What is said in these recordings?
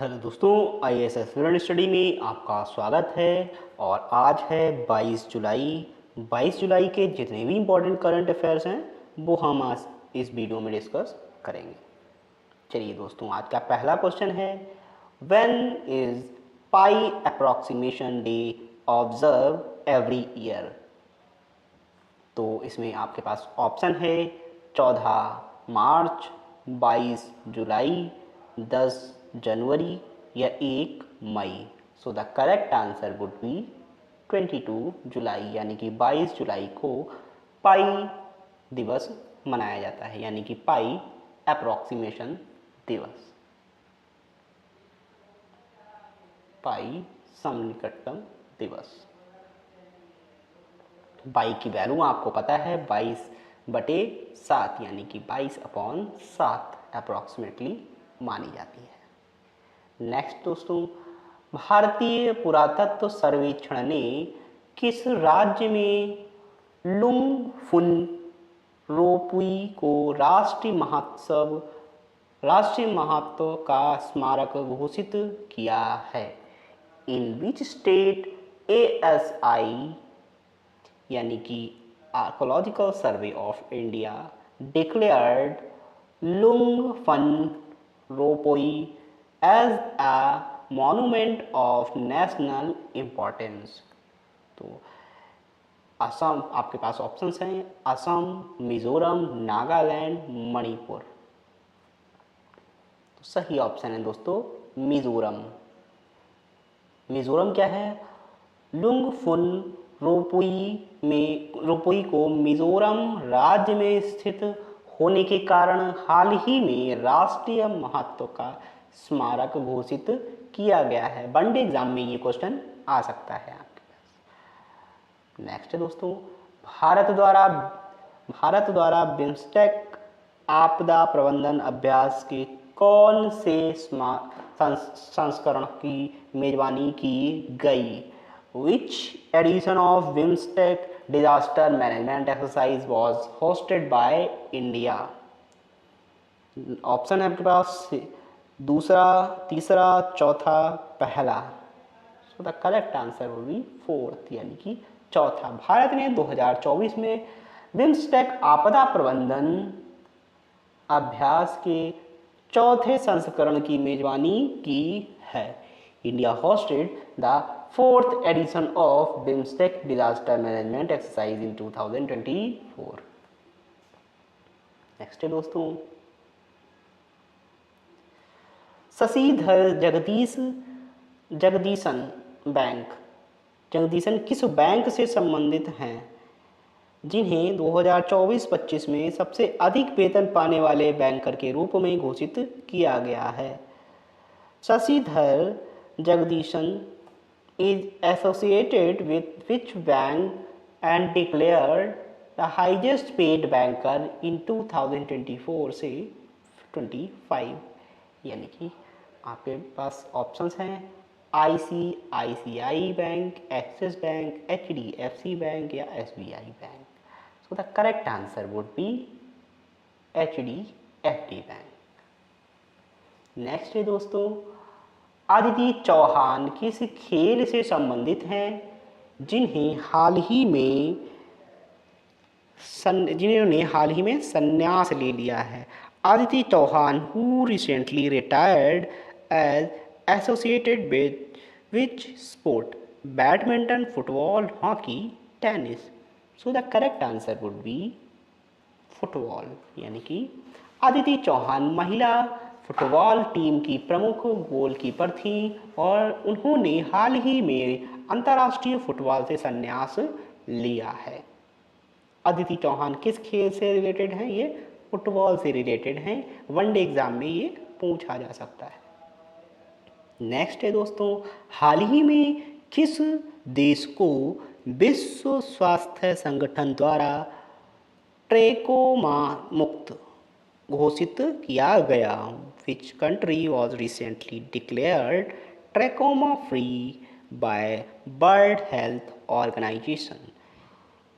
Hello दोस्तों, IAS aspirant study में आपका स्वागत है। और आज है 22 जुलाई। 22 जुलाई के जितने भी इम्पोर्टेंट करंट अफेयर्स हैं वो हम आज इस वीडियो में डिस्कस करेंगे। चलिए दोस्तों, आज का पहला क्वेश्चन है, when is pi approximation day observe every year. तो इसमें आपके पास ऑप्शन है 14 मार्च, 22 जुलाई, 10 जनवरी या 1 मई। So the correct answer would be 22 July, यानी कि 22 जुलाई को पाई दिवस मनाया जाता है, यानी कि पाई अप्रॉक्सीमेशन दिवस, पाई सन्निकटन दिवस। पाई की वैल्यू आपको पता है 22/7, यानी कि 22/7 अप्रॉक्सीमेटली मानी जाती है। नेक्स्ट दोस्तों, भारतीय पुरातत्व सर्वेक्षण ने किस राज्य में लुंग फुन रोपुई को राष्ट्रीय महत्व का स्मारक घोषित किया है। इन विच स्टेट ASI, यानी कि archaeological survey of India, declared Lung Phun Ropui as a monument of national importance. तो असम, आपके पास ऑप्शंस हैं असम, मिजोरम, नागालैंड, मणिपुर। तो सही ऑप्शन है दोस्तों मिजोरम। मिजोरम क्या है? लुंगफुन रोपुई को मिजोरम राज्य में स्थित होने के कारण हाल ही में राष्ट्रीय महत्व का स्मारक घोषित किया गया है। वनडे एग्जाम में ये क्वेश्चन आ सकता है आपके पास। नेक्स्ट दोस्तों, भारत द्वारा बिम्स्टेक आपदा प्रबंधन अभ्यास के कौन से संस्करण की मेजबानी की गई? Which edition of BIMSTEC disaster management exercise was hosted by India? Option है आपके पास दूसरा, तीसरा, चौथा, पहला। सो the correct answer will be 4th, यानी कि चौथा। भारत ने 2024 में बिम्स्टेक आपदा प्रबंधन अभ्यास के चौथे संस्करण की मेजबानी की है। India hosted the 4th edition of BIMSTEC disaster management exercise in 2024। Next है दोस्तों, शशिधर जगदीशन किस बैंक से संबंधित हैं जिन्हें 2024-25 में सबसे अधिक वेतन पाने वाले बैंकर के रूप में घोषित किया गया है? Shashidhar Jagadeesan is associated with which bank and declared the highest paid banker in 2024 से 25। यानी कि आपके पास ऑप्शंस हैं ICICI bank, axis bank, HDFC bank या SBI bank. So the correct answer would B HDFC bank. Next है दोस्तों, अदिति चौहान किस खेल से संबंधित हैं जिन्होंने हाल ही में संन्यास ले लिया है? Aditi Chauhan who recently retired as associated with which sport? Badminton, football, hockey, tennis. So the correct answer would be football, यानी कि अदिति चौहान महिला फुटबॉल टीम की प्रमुख गोलकीपर थी और उन्होंने हाल ही में अंतर्राष्ट्रीय फुटबॉल से संन्यास लिया है। अदिति चौहान किस खेल से रिलेटेड हैं? ये फुटबॉल से रिलेटेड हैं। वनडे एग्जाम में ये पूछा जा सकता है। नेक्स्ट है दोस्तों, हाल ही में किस देश को विश्व स्वास्थ्य संगठन द्वारा ट्रैकोमा मुक्त घोषित किया गया? Which country was recently declared trachoma free by World Health Organization?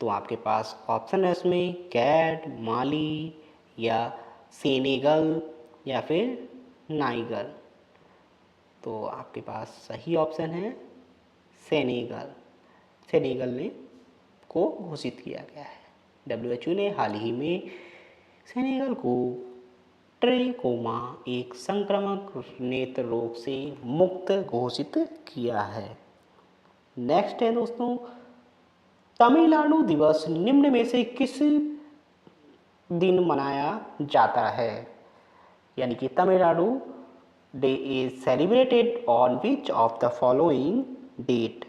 तो आपके पास ऑप्शन है इसमें कैड, माली या सेनेगल या फिर नाइगर। तो आपके पास सही ऑप्शन है सेनेगल। सेनेगल ने को घोषित किया गया है। डब्ल्यूएचओ ने हाल ही में सेनेगल को ट्रेकोमा एक संक्रामक नेत्र रोग से मुक्त घोषित किया है। नेक्स्ट है दोस्तों, तमिलनाडु दिवस निम्न में से किस दिन मनाया जाता है? यानी कि Tamil Nadu day is celebrated on which of the following date?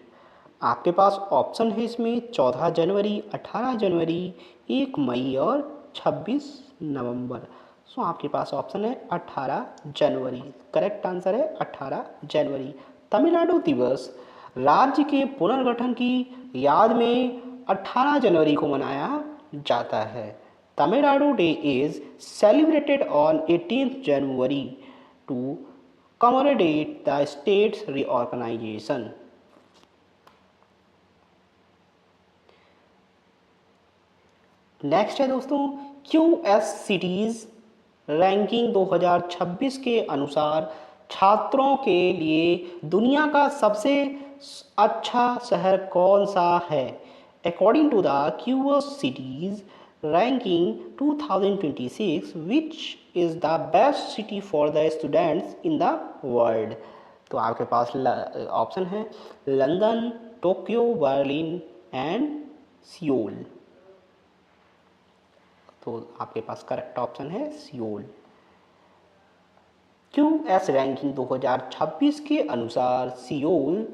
आपके पास ऑप्शन है इसमें 14 जनवरी, 18 जनवरी, 1 मई और 26 नवंबर। सो आपके पास ऑप्शन है 18 जनवरी। करेक्ट आंसर है 18 जनवरी। तमिलनाडु दिवस राज्य के पुनर्गठन की याद में 18 जनवरी को मनाया जाता है। Tamil Nadu day is celebrated on 18 January to commemorate the state's reorganization. Next है दोस्तों, QS सिटीज रैंकिंग 2026 के अनुसार छात्रों के लिए दुनिया का सबसे अच्छा शहर कौन सा है? According to the QS cities ranking 2026, which is the best city for the students in the world? तो आपके पास ऑप्शन है London, Tokyo, Berlin and Seoul. तो आपके पास करेक्ट ऑप्शन है सियोल। QS रैंकिंग 2026 के अनुसार सियोल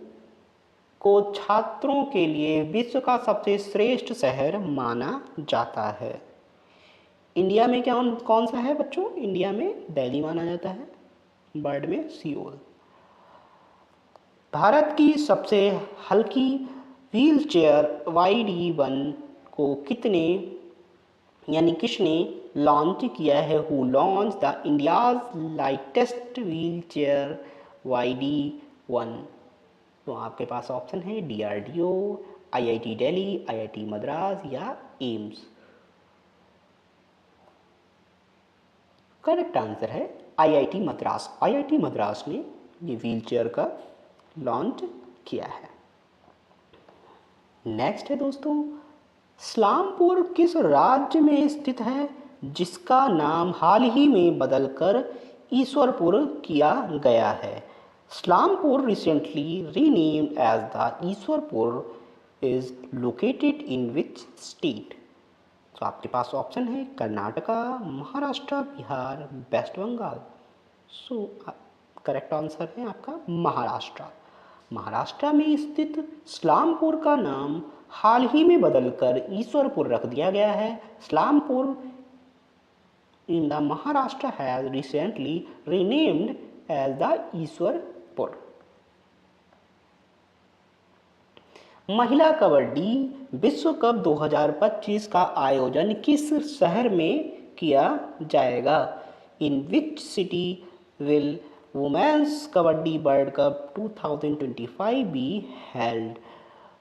को छात्रों के लिए विश्व का सबसे श्रेष्ठ शहर माना जाता है। इंडिया में कौन सा है बच्चों? इंडिया में दिल्ली माना जाता है, वर्ल्ड में सियोल। भारत की सबसे हल्की व्हील चेयर YD1 को किसने लॉन्च किया है? Who launch the India's lightest wheel chair YD1? तो आपके पास ऑप्शन है DRDO, IIT Delhi, IIT Madras या एम्स। करेक्ट आंसर है IIT मद्रास। IIT मद्रास ने ये व्हील चेयर का लॉन्च किया है। नेक्स्ट है दोस्तों, इस्लामपुर किस राज्य में स्थित है जिसका नाम हाल ही में बदलकर ईश्वरपुर किया गया है? Islampur recently renamed as the Ishwarpur is located in which state? तो आपके पास ऑप्शन है Karnataka, Maharashtra, Bihar, West Bengal. So correct answer है आपका महाराष्ट्र। महाराष्ट्र में स्थित इस्लामपुर का नाम हाल ही में बदलकर ईश्वरपुर रख दिया गया है। Islampur in the Maharashtra has recently renamed as the Ishwarpur. महिला कबड्डी विश्व कप 2025 का आयोजन किस शहर में किया जाएगा? In which city will women's kabaddi world cup 2025 be held?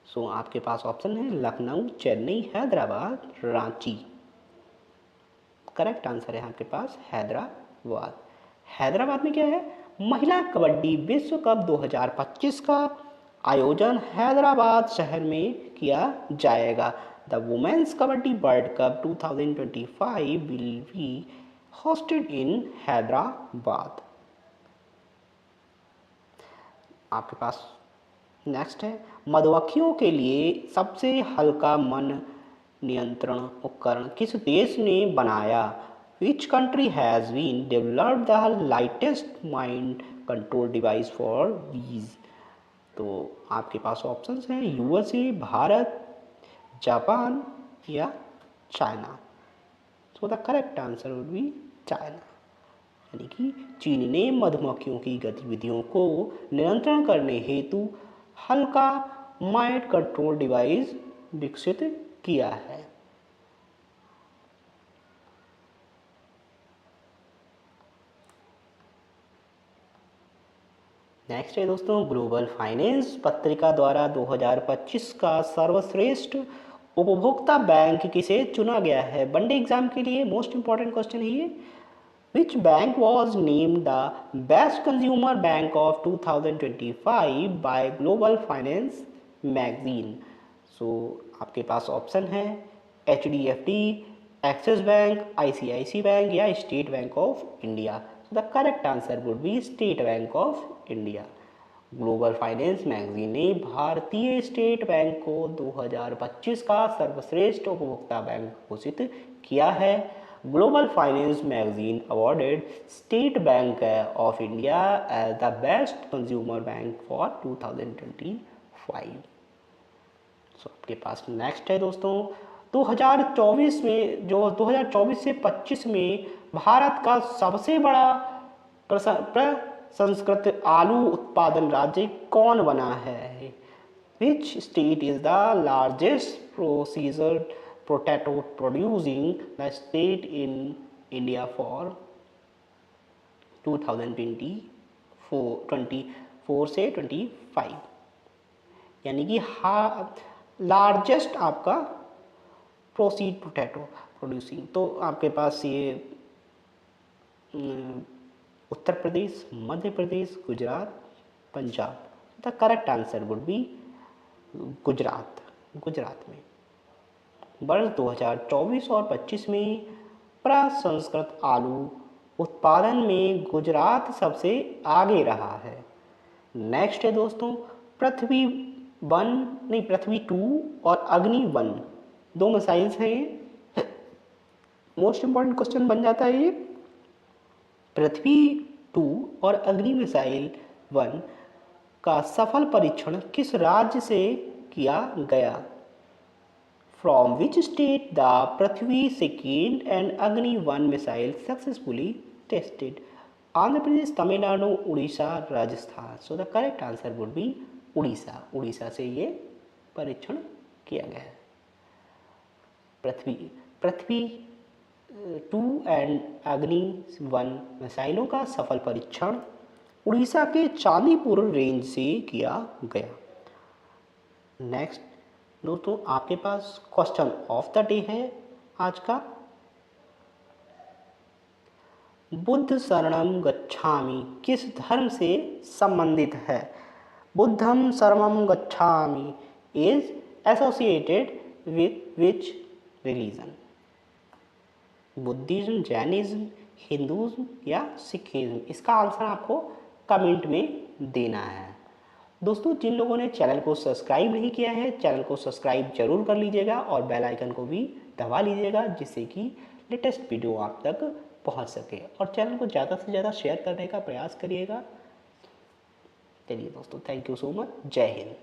So आपके पास ऑप्शन है लखनऊ, चेन्नई, हैदराबाद, रांची। करेक्ट आंसर है आपके पास हैदराबाद। हैदराबाद में क्या है? महिला कबड्डी विश्व कप 2025 का आयोजन हैदराबाद शहर में किया जाएगा। The women's kabaddi world cup 2025 will be hosted in Hyderabad. आपके पास नेक्स्ट है, मधुमक्खियों के लिए सबसे हल्का मन नियंत्रण उपकरण किस देश ने बनाया? Which country has been developed the lightest mind control device for bees? तो आपके पास ऑप्शंस हैं USA, भारत, जापान या China. So the correct answer would be China. यानी कि चीन ने मधुमक्खियों की गतिविधियों को नियंत्रण करने हेतु हल्का माइंड कंट्रोल डिवाइस विकसित किया है। नेक्स्ट है दोस्तों, ग्लोबल फाइनेंस पत्रिका द्वारा 2025 का सर्वश्रेष्ठ उपभोक्ता बैंक किसे चुना गया है? वनडे एग्जाम के लिए मोस्ट इंपॉर्टेंट क्वेश्चन है ये। Which bank was named the best consumer bank of 2025 by Global Finance Magazine? So आपके पास ऑप्शन है HDFC, Axis bank, ICICI bank या state bank of India. The correct answer would be state bank of India. Global finance magazine ने भारतीय state bank को 2025 का सर्वश्रेष्ठ उपभोक्ता बैंक घोषित किया है। Global finance magazine awarded State bank of India as the best consumer bank for 2025। So आपके पास नेक्स्ट है दोस्तों, 2024 में जो 2024 से 25 में भारत का सबसे बड़ा प्रसंस्कृत आलू उत्पादन राज्य कौन बना है? Which state is the largest प्रोसीजर्ड potato producing the state in India for 2024 से 25, यानी कि लार्जेस्ट आपका प्रोसीड पोटैटो प्रोड्यूसिंग। तो आपके पास ये Uttar Pradesh, Madhya Pradesh, Gujarat, Punjab. The correct answer would be Gujarat. Gujarat में वर्ष 2024 और 25 में प्रसंस्कृत आलू उत्पादन में गुजरात सबसे आगे रहा है। नेक्स्ट है दोस्तों, पृथ्वी 2 और अग्नि 1 दो मिसाइल्स हैं। मोस्ट इंपॉर्टेंट क्वेश्चन बन जाता है ये। पृथ्वी 2 और अग्नि मिसाइल 1 का सफल परीक्षण किस राज्य से किया गया? From which state the Prithvi 2 and Agni 1 missile successfully tested? Andhra Pradesh, Tamil Nadu, Odisha, Rajasthan. So the correct answer would be Orissa. Orissa से ये परीक्षण किया गया है। पृथ्वी 2 एंड अग्नि 1 मिसाइलों का सफल परीक्षण उड़ीसा के चांदीपुर रेंज से किया गया। नेक्स्ट दोस्तों, आपके पास क्वेश्चन ऑफ द डे है आज का। बुद्ध शरणम गच्छामि किस धर्म से संबंधित है? बुद्धम शरणम गच्छामि is associated with which religion? Buddhism, Jainism, Hinduism या सिखिज्म? इसका आंसर आपको कमेंट में देना है। दोस्तों, जिन लोगों ने चैनल को सब्सक्राइब नहीं किया है, चैनल को सब्सक्राइब जरूर कर लीजिएगा और बेल आइकन को भी दबा लीजिएगा, जिससे कि लेटेस्ट वीडियो आप तक पहुंच सके। और चैनल को ज़्यादा से ज़्यादा शेयर करने का प्रयास करिएगा। चलिए दोस्तों, थैंक यू सो मच। जय हिंद।